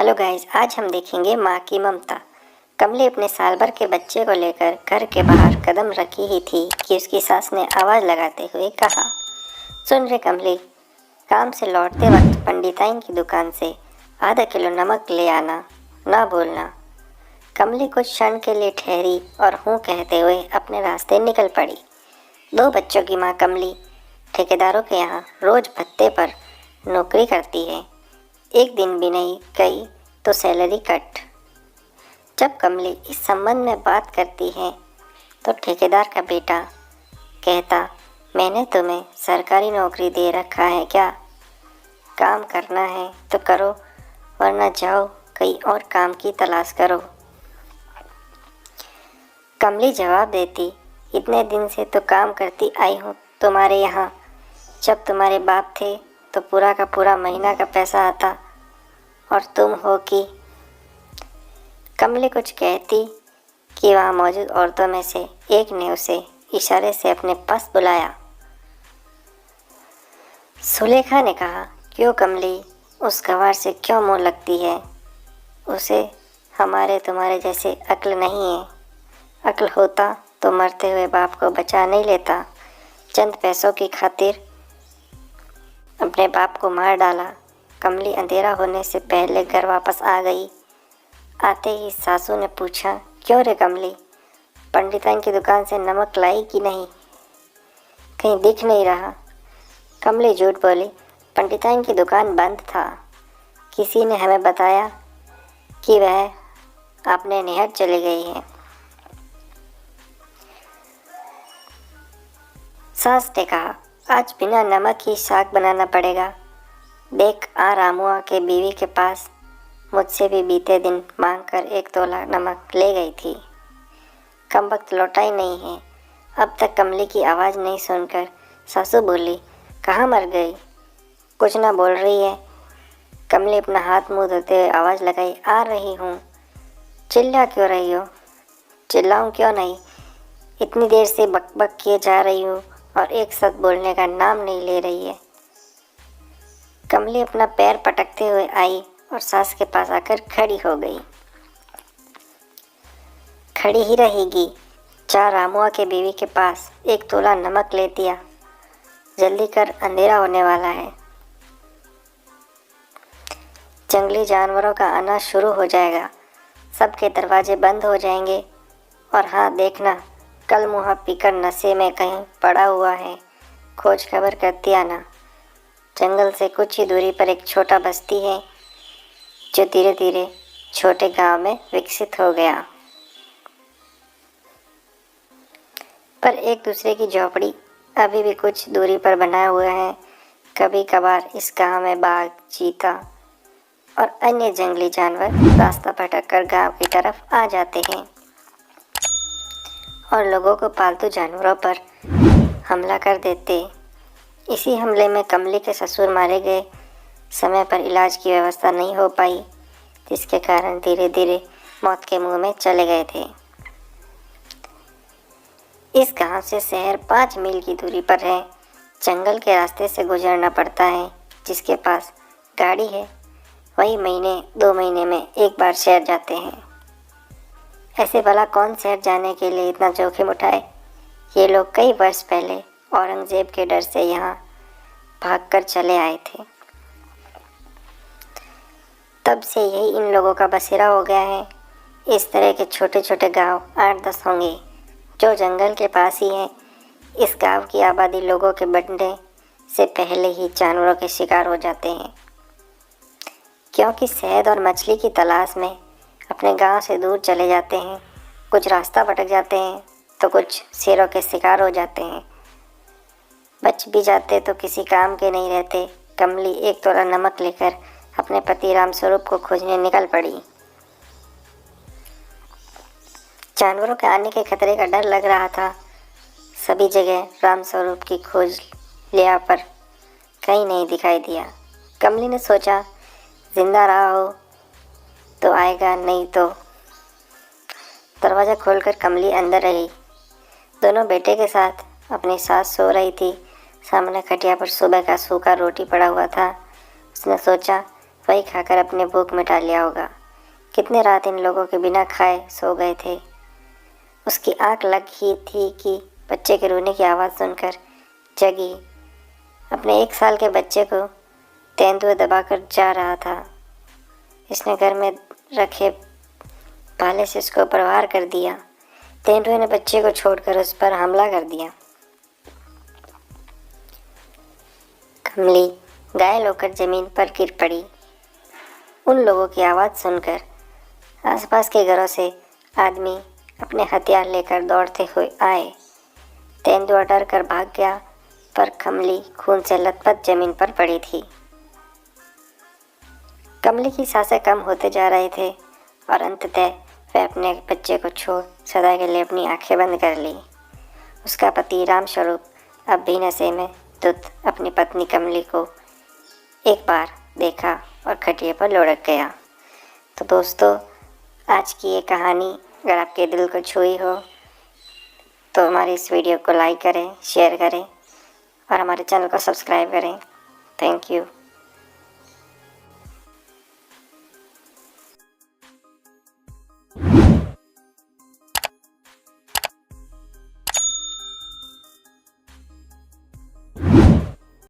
Hello guys, आज हम देखेंगे माँ की ममता। कमली अपने साल भर के बच्चे को लेकर घर के बाहर कदम रखी ही थी कि उसकी सास ने आवाज़ लगाते हुए कहा, सुन रे कमली, काम से लौटते वक्त पंडिताइन की दुकान से आधा किलो नमक ले आना, ना भूलना। कमली कुछ क्षण के लिए ठहरी और हूँ कहते हुए अपने रास्ते निकल पड़ी। 2 बच्चों की माँ कमली ठेकेदारों के यहाँ रोज भत्ते पर नौकरी करती है। एक दिन भी नहीं गई तो सैलरी कट। जब कमली इस संबंध में बात करती है तो ठेकेदार का बेटा कहता, मैंने तुम्हें सरकारी नौकरी दे रखा है क्या? काम करना है तो करो, वरना जाओ कहीं और काम की तलाश करो। कमली जवाब देती, इतने दिन से तो काम करती आई हूँ तुम्हारे यहाँ। जब तुम्हारे बाप थे तो पूरा का पूरा महीना का पैसा आता, और तुम हो कि। कमली कुछ कहती कि वहाँ मौजूद औरतों में से एक ने उसे इशारे से अपने पास बुलाया। सुलेखा ने कहा, क्यों कमली, उस गंवार से क्यों मुँह लगती है? उसे हमारे तुम्हारे जैसे अक्ल नहीं है। अक्ल होता तो मरते हुए बाप को बचा नहीं लेता। चंद पैसों की खातिर अपने बाप को मार डाला। कमली अंधेरा होने से पहले घर वापस आ गई। आते ही सासू ने पूछा, क्यों रे कमली, पंडिताइन की दुकान से नमक लाई कि नहीं? कहीं दिख नहीं रहा। कमली झूठ बोली, पंडिताइन की दुकान बंद था। किसी ने हमें बताया कि वह अपने नैहर चली गई है। सास ने कहा, आज बिना नमक ही साग बनाना पड़ेगा। देख, आ रामुआ के बीवी के पास मुझसे भी बीते दिन मांगकर 1 तोला नमक ले गई थी। कमबख्त लौटा ही नहीं है। अब तक कमली की आवाज़ नहीं सुनकर सासू बोली, कहाँ मर गई? कुछ ना बोल रही है। कमली अपना हाथ मुंह धोते हुए आवाज़ लगाई, आ रही हूँ। चिल्ला क्यों रही हो? चिल्लाऊँ क्यों नहीं? इतनी देर से बक किए जा रही हूँ और एक शब्द बोलने का नाम नहीं ले रही है। कमली अपना पैर पटकते हुए आई और सास के पास आकर खड़ी हो गई। खड़ी ही रहेगी, जा रामुआ के बीवी के पास 1 तोला नमक ले दिया। जल्दी कर, अंधेरा होने वाला है। जंगली जानवरों का आना शुरू हो जाएगा। सबके दरवाजे बंद हो जाएंगे। और हाँ देखना, कल मुँह पीकर नशे में कहीं पड़ा हुआ है। खोज खबर करती आना। जंगल से कुछ ही दूरी पर एक छोटा बस्ती है जो धीरे धीरे छोटे गांव में विकसित हो गया। पर एक दूसरे की झोपड़ी अभी भी कुछ दूरी पर बनाए हुए हैं। कभी कभार इस गांव में बाघ, चीता और अन्य जंगली जानवर रास्ता भटक कर गाँव की तरफ आ जाते हैं और लोगों को पालतू जानवरों पर हमला कर देते। इसी हमले में कमली के ससुर मारे गए। समय पर इलाज की व्यवस्था नहीं हो पाई, जिसके कारण धीरे धीरे मौत के मुंह में चले गए थे। इस गांव से शहर 5 मील की दूरी पर है। जंगल के रास्ते से गुजरना पड़ता है। जिसके पास गाड़ी है वही महीने 2 महीने में एक बार शहर जाते हैं। ऐसे भला कौन शहर जाने के लिए इतना जोखिम उठाए? ये लोग कई वर्ष पहले औरंगजेब के डर से यहाँ भागकर चले आए थे। तब से यही इन लोगों का बसेरा हो गया है। इस तरह के छोटे छोटे गांव 8-10 होंगे जो जंगल के पास ही हैं। इस गांव की आबादी लोगों के बढ़ने से पहले ही जानवरों के शिकार हो जाते हैं, क्योंकि शहद और मछली की तलाश में अपने गांव से दूर चले जाते हैं। कुछ रास्ता भटक जाते हैं तो कुछ शेरों के शिकार हो जाते हैं। बच भी जाते तो किसी काम के नहीं रहते। कमली 1 तोला नमक लेकर अपने पति रामस्वरूप को खोजने निकल पड़ी। जानवरों के आने के खतरे का डर लग रहा था। सभी जगह रामस्वरूप की खोज लिया पर कहीं नहीं दिखाई दिया। कमली ने सोचा, जिंदा रहा हो तो आएगा, नहीं तो। दरवाज़ा खोलकर कमली अंदर रही। दोनों बेटे के साथ अपनी सास सो रही थी। सामने खटिया पर सुबह का सूखा रोटी पड़ा हुआ था। उसने सोचा, वही खाकर अपने भूख मिटा लिया होगा। कितने रात इन लोगों के बिना खाए सो गए थे। उसकी आंख लग ही थी कि बच्चे के रोने की आवाज़ सुनकर जगी। अपने 1 साल के बच्चे को तेंदुआ दबाकर जा रहा था। इसने घर में रखे भाले से उसको प्रहार कर दिया। तेंदुए ने बच्चे को छोड़कर उस पर हमला कर दिया। कमली घायल होकर जमीन पर गिर पड़ी। उन लोगों की आवाज़ सुनकर आसपास के घरों से आदमी अपने हथियार लेकर दौड़ते हुए आए। तेंदुआ डर कर भाग गया, पर कमली खून से लथपथ जमीन पर पड़ी थी। कमली की सांसें कम होते जा रहे थे और अंततः वह अपने बच्चे को छोड़ सदा के लिए अपनी आंखें बंद कर ली। उसका पति रामस्वरूप अब भी नशे में धुत अपनी पत्नी कमली को एक बार देखा और खटिया पर लुढ़क गया। तो दोस्तों, आज की ये कहानी अगर आपके दिल को छुई हो तो हमारी इस वीडियो को लाइक करें, शेयर करें और हमारे चैनल को सब्सक्राइब करें। Thank you.